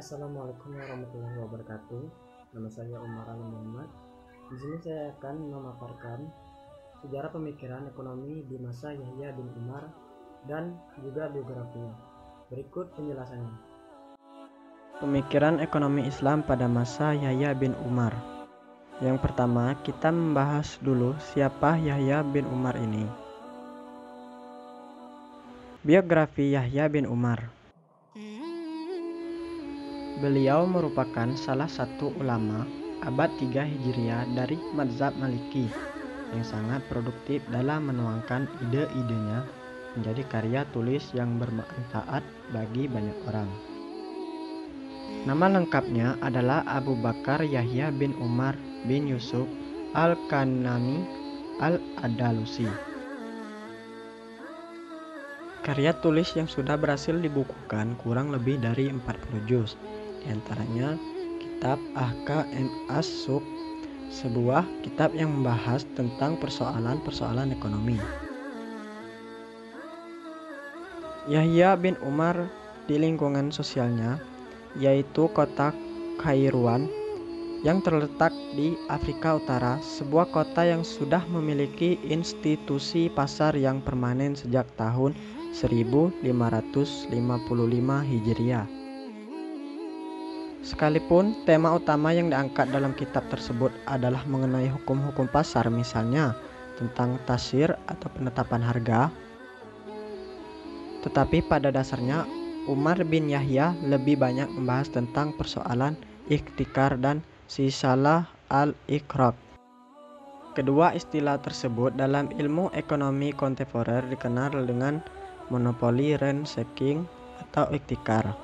Assalamualaikum warahmatullahi wabarakatuh. Nama saya Umar Ali Muhammad. Di sini saya akan memaparkan sejarah pemikiran ekonomi di masa Yahya bin Umar dan juga biografinya. Berikut penjelasannya. Pemikiran ekonomi Islam pada masa Yahya bin Umar. Yang pertama, kita membahas dulu siapa Yahya bin Umar ini. Biografi Yahya bin Umar. Beliau merupakan salah satu ulama abad 3 Hijriah dari mazhab Maliki yang sangat produktif dalam menuangkan ide-idenya menjadi karya tulis yang bermanfaat bagi banyak orang. Nama lengkapnya adalah Abu Bakar Yahya bin Umar bin Yusuf Al-Kanani Al-Andalusi. Karya tulis yang sudah berhasil dibukukan kurang lebih dari 40 juz. Di antaranya kitab Ahkam As-Suq, sebuah kitab yang membahas tentang persoalan-persoalan ekonomi. Yahya bin Umar di lingkungan sosialnya yaitu kota Kairouan yang terletak di Afrika Utara, sebuah kota yang sudah memiliki institusi pasar yang permanen sejak tahun 1555 Hijriah. Sekalipun tema utama yang diangkat dalam kitab tersebut adalah mengenai hukum-hukum pasar, misalnya tentang tasir atau penetapan harga, tetapi pada dasarnya Umar bin Yahya lebih banyak membahas tentang persoalan ikhtikar dan sisalah al-ikrab. Kedua istilah tersebut dalam ilmu ekonomi kontemporer dikenal dengan monopoli ransaking atau ikhtikar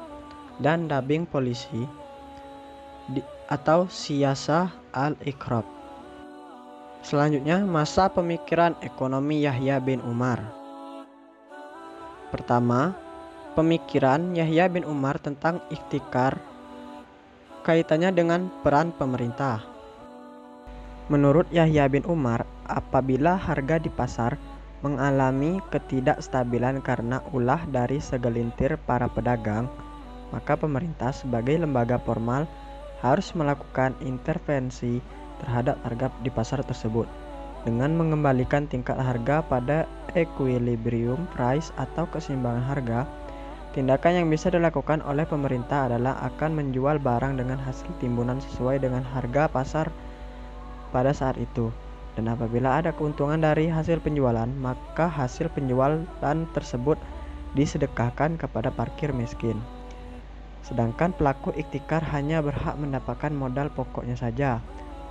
dan dumping polisi atau siyasah al-ikrab. Selanjutnya, masa pemikiran ekonomi Yahya bin Umar. Pertama, pemikiran Yahya bin Umar tentang ikhtikar kaitannya dengan peran pemerintah. Menurut Yahya bin Umar, apabila harga di pasar mengalami ketidakstabilan karena ulah dari segelintir para pedagang, maka pemerintah sebagai lembaga formal harus melakukan intervensi terhadap harga di pasar tersebut dengan mengembalikan tingkat harga pada equilibrium price atau keseimbangan harga. Tindakan yang bisa dilakukan oleh pemerintah adalah akan menjual barang dengan hasil timbunan sesuai dengan harga pasar pada saat itu. Dan apabila ada keuntungan dari hasil penjualan, maka hasil penjualan tersebut disedekahkan kepada fakir miskin. Sedangkan pelaku ikhtikar hanya berhak mendapatkan modal pokoknya saja.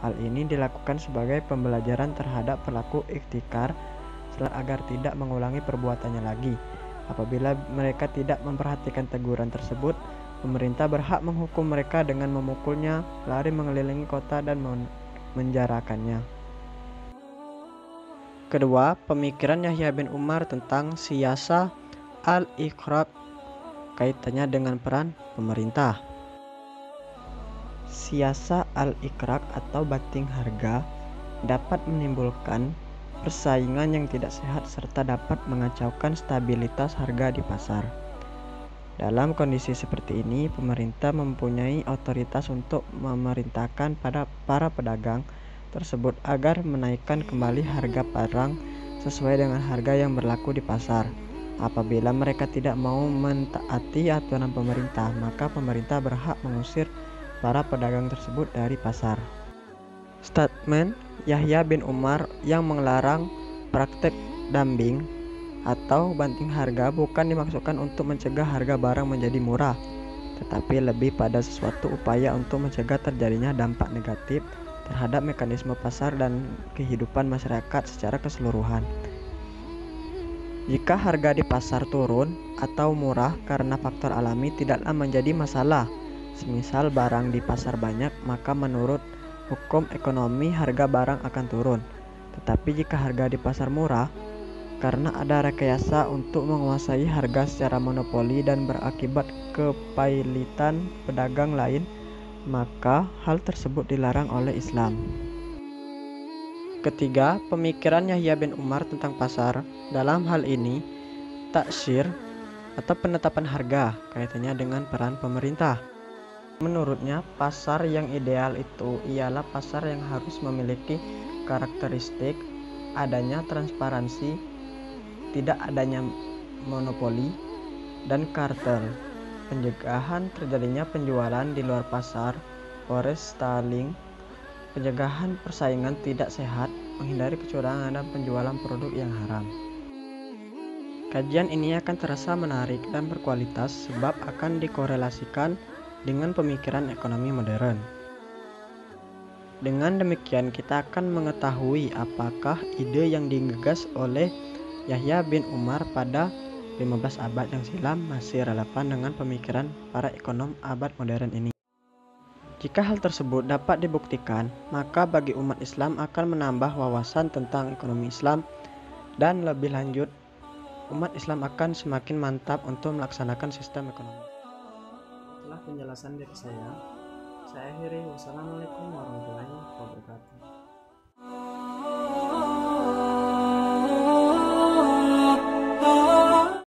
Hal ini dilakukan sebagai pembelajaran terhadap pelaku ikhtikar agar tidak mengulangi perbuatannya lagi. Apabila mereka tidak memperhatikan teguran tersebut, pemerintah berhak menghukum mereka dengan memukulnya, lari mengelilingi kota dan menjarakannya. Kedua, pemikiran Yahya bin Umar tentang siyasah al-ikrab kaitannya dengan peran pemerintah. Siyasah al-ikrab atau banting harga dapat menimbulkan persaingan yang tidak sehat serta dapat mengacaukan stabilitas harga di pasar. Dalam kondisi seperti ini, pemerintah mempunyai otoritas untuk memerintahkan pada para pedagang tersebut agar menaikkan kembali harga barang sesuai dengan harga yang berlaku di pasar. Apabila mereka tidak mau mentaati aturan pemerintah, maka pemerintah berhak mengusir para pedagang tersebut dari pasar. Statement Yahya bin Umar yang melarang praktek dumping atau banting harga bukan dimaksudkan untuk mencegah harga barang menjadi murah, tetapi lebih pada suatu upaya untuk mencegah terjadinya dampak negatif terhadap mekanisme pasar dan kehidupan masyarakat secara keseluruhan. Jika harga di pasar turun atau murah karena faktor alami tidaklah menjadi masalah. Semisal barang di pasar banyak, maka menurut hukum ekonomi harga barang akan turun. Tetapi jika harga di pasar murah karena ada rekayasa untuk menguasai harga secara monopoli dan berakibat kepailitan pedagang lain, maka hal tersebut dilarang oleh Islam. Ketiga, pemikiran Yahya bin Umar tentang pasar, dalam hal ini taksir atau penetapan harga kaitannya dengan peran pemerintah. Menurutnya, pasar yang ideal itu ialah pasar yang harus memiliki karakteristik adanya transparansi, tidak adanya monopoli dan kartel, pencegahan terjadinya penjualan di luar pasar, forestyling, pencegahan persaingan tidak sehat, menghindari kecurangan dan penjualan produk yang haram. Kajian ini akan terasa menarik dan berkualitas sebab akan dikorelasikan dengan pemikiran ekonomi modern. Dengan demikian kita akan mengetahui apakah ide yang digagas oleh Yahya bin Umar pada 15 abad yang silam masih relevan dengan pemikiran para ekonom abad modern ini. Jika hal tersebut dapat dibuktikan, maka bagi umat Islam akan menambah wawasan tentang ekonomi Islam dan lebih lanjut, umat Islam akan semakin mantap untuk melaksanakan sistem ekonomi. Setelah penjelasan dari saya akhiri. Wassalamualaikum warahmatullahi wabarakatuh.